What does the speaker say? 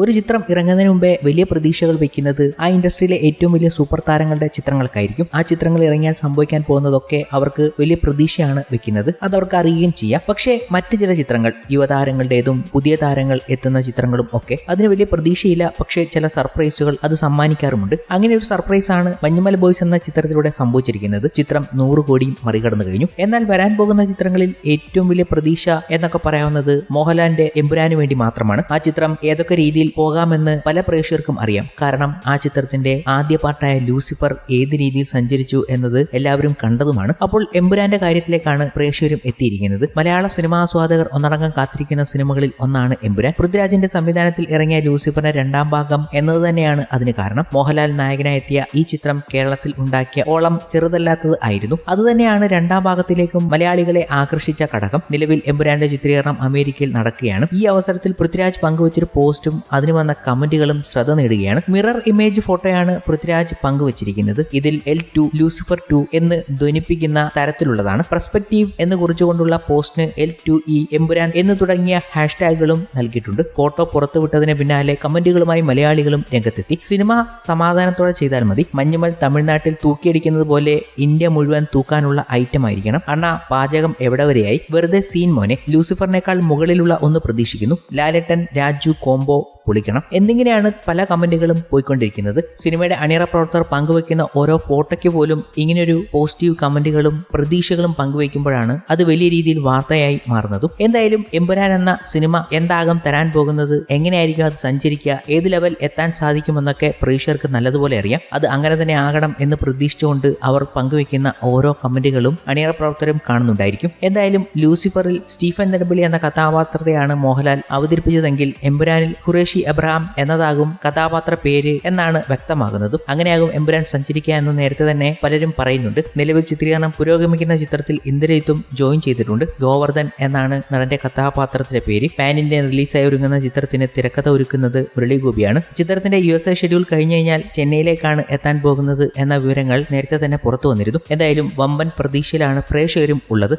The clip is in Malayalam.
ഒരു ചിത്രം ഇറങ്ങുന്നതിന് മുമ്പേ വലിയ പ്രതീക്ഷകൾ വെക്കുന്നത് ആ ഇൻഡസ്ട്രിയിലെ ഏറ്റവും വലിയ സൂപ്പർ താരങ്ങളുടെ ചിത്രങ്ങൾക്കായിരിക്കും. ആ ചിത്രങ്ങൾ ഇറങ്ങിയാൽ സംഭവിക്കാൻ പോകുന്നതൊക്കെ അവർക്ക് വലിയ പ്രതീക്ഷയാണ് വെക്കുന്നത്. അത് അവർക്ക് അറിയുകയും ചെയ്യാം. പക്ഷേ മറ്റു ചില ചിത്രങ്ങൾ, യുവതാരങ്ങളുടേതും പുതിയ താരങ്ങൾ എത്തുന്ന ചിത്രങ്ങളും ഒക്കെ അതിന് വലിയ പ്രതീക്ഷയില്ല. പക്ഷേ ചില സർപ്രൈസുകൾ അത് സമ്മാനിക്കാറുമുണ്ട്. അങ്ങനെ ഒരു സർപ്രൈസ് ആണ് മഞ്ഞുമൽ ബോയ്സ് എന്ന ചിത്രത്തിലൂടെ സംഭവിച്ചിരിക്കുന്നത്. ചിത്രം 100 കോടിയും മറികടന്നു കഴിഞ്ഞു. എന്നാൽ വരാൻ പോകുന്ന ചിത്രങ്ങളിൽ ഏറ്റവും വലിയ പ്രതീക്ഷ എന്നൊക്കെ പറയാവുന്നത് മോഹൻലാലിന്റെ എമ്പുരാന് വേണ്ടി മാത്രമാണ്. ആ ചിത്രം ഏതൊക്കെ രീതിയിൽ പോകാമെന്ന് പല പ്രേക്ഷകർക്കും അറിയാം. കാരണം ആ ചിത്രത്തിന്റെ ആദ്യ പാർട്ടായ ലൂസിഫർ ഏത് രീതിയിൽ സഞ്ചരിച്ചു എന്നത് എല്ലാവരും കണ്ടതുമാണ്. അപ്പോൾ എമ്പുരാന്റെ കാര്യത്തിലേക്കാണ് പ്രേക്ഷകരും എത്തിയിരിക്കുന്നത്. മലയാള സിനിമാസ്വാദകർ ഒന്നടങ്കം കാത്തിരിക്കുന്ന സിനിമകളിൽ ഒന്നാണ് എമ്പുരാൻ. പൃഥ്വിരാജിന്റെ സംവിധാനത്തിൽ ഇറങ്ങിയ ലൂസിഫറിന്റെ 2ാം ഭാഗം എന്നത് തന്നെയാണ് അതിന് കാരണം. മോഹൻലാൽ നായകനായെത്തിയ ഈ ചിത്രം കേരളത്തിൽ ഉണ്ടാക്കിയ ഓളം ചെറുതല്ലാത്തത് ആയിരുന്നു. അതുതന്നെയാണ് 2ാം ഭാഗത്തിലേക്കും മലയാളികളെ ആകർഷിച്ച ഘടകം. നിലവിൽ എമ്പുരാന്റെ ചിത്രീകരണം അമേരിക്കയിൽ നടക്കുകയാണ്. ഈ അവസരത്തിൽ പൃഥ്വിരാജ് പങ്കുവച്ചൊരു പോസ്റ്റും അതിന് വന്ന കമന്റുകളും ശ്രദ്ധ നേടുകയാണ്. മിറർ ഇമേജ് ഫോട്ടോയാണ് പൃഥ്വിരാജ് പങ്കുവച്ചിരിക്കുന്നത്. ഇതിൽ L2 ലൂസിഫർ 2 എന്ന് ധ്വനിപ്പിക്കുന്ന തരത്തിലുള്ളതാണ്. പെർസ്പെക്റ്റീവ് എന്ന് കുറിച്ചുകൊണ്ടുള്ള പോസ്റ്റിന് L2E എമ്പുരാൻ എന്ന് തുടങ്ങിയ ഹാഷ്ടാഗുകളും നൽകിയിട്ടുണ്ട്. ഫോട്ടോ പുറത്തുവിട്ടതിന് പിന്നാലെ കമന്റുകളുമായി മലയാളികളും രംഗത്തെത്തി. സിനിമ സമാധാനത്തോടെ ചെയ്താൽ മതി. മഞ്ഞുമൽ തമിഴ്നാട്ടിൽ തൂക്കിയടിക്കുന്നത് പോലെ ഇന്ത്യ മുഴുവൻ തൂക്കാനുള്ള ഐറ്റം ആയിരിക്കണം. അണ്ണാ പാചകം എവിടെ വരെയായി? വെറുതെ സീൻ മോനെ. ലൂസിഫറിനേക്കാൾ മുകളിലുള്ള ഒന്ന് പ്രതീക്ഷിക്കുന്നു. ലാലേട്ടൻ രാജു കോംബോ പൊളിക്കണം എന്നിങ്ങനെയാണ് പല കമന്റുകളും പോയിക്കൊണ്ടിരിക്കുന്നത്. സിനിമയുടെ അണിയറ പ്രവർത്തകർ പങ്കുവെക്കുന്ന ഓരോ ഫോട്ടോയ്ക്ക് പോലും ഇങ്ങനെയൊരു പോസിറ്റീവ് കമന്റുകളും പ്രതീക്ഷകളും പങ്കുവെക്കുമ്പോഴാണ് അത് വലിയ രീതിയിൽ വാർത്തയായി മാറുന്നതും. എന്തായാലും എമ്പുരാൻ എന്ന സിനിമ എന്താകും തരാൻ പോകുന്നത്, എങ്ങനെയായിരിക്കും അത് സഞ്ചരിക്കുക, ഏത് ലെവൽ എത്താൻ സാധിക്കുമെന്നൊക്കെ പ്രേക്ഷകർക്ക് നല്ലതുപോലെ അറിയാം. അത് അങ്ങനെ തന്നെ ആകണം എന്ന് പ്രതീക്ഷിച്ചുകൊണ്ട് അവർ പങ്കുവെക്കുന്ന ഓരോ കമന്റുകളും അണിയറ പ്രവർത്തകരും കാണുന്നുണ്ടായിരിക്കും. എന്തായാലും ലൂസിഫറിൽ സ്റ്റീഫൻ നെടുമ്പള്ളി എന്ന കഥാപാത്രത്തെയാണ് മോഹൻലാൽ അവതരിപ്പിച്ചതെങ്കിൽ എമ്പുരാനിൽ ഖുറേഷി എബ്രഹാം എന്നതാകും കഥാപാത്ര പേര് എന്നാണ് വ്യക്തമാകുന്നതും. അങ്ങനെയാകും എമ്പുരാൻ സഞ്ചരിക്കുക എന്ന് നേരത്തെ തന്നെ പലരും പറയുന്നുണ്ട്. നിലവിൽ ചിത്രീകരണം പുരോഗമിക്കുന്ന ചിത്രത്തിൽ ഇന്ദ്രജിത്തും ജോയിൻ ചെയ്തിട്ടുണ്ട്. ഗോവർദ്ധൻ എന്നാണ് നടന്റെ കഥാപാത്രത്തിന്റെ പേര്. പാൻ ഇന്ത്യൻ റിലീസായി ഒരുങ്ങുന്ന ചിത്രത്തിന് തിരക്കഥ ഒരുക്കുന്നത് മുരളി ഗോപിയാണ്. ചിത്രത്തിന്റെ USA ഷെഡ്യൂൾ കഴിഞ്ഞു കഴിഞ്ഞാൽ ചെന്നൈയിലേക്കാണ് എത്താൻ പോകുന്നത് എന്ന വിവരങ്ങൾ നേരത്തെ തന്നെ പുറത്തു വന്നിരുന്നു. എന്തായാലും വമ്പൻ പ്രതീക്ഷയിലാണ് പ്രേക്ഷകരും ഉള്ളത്.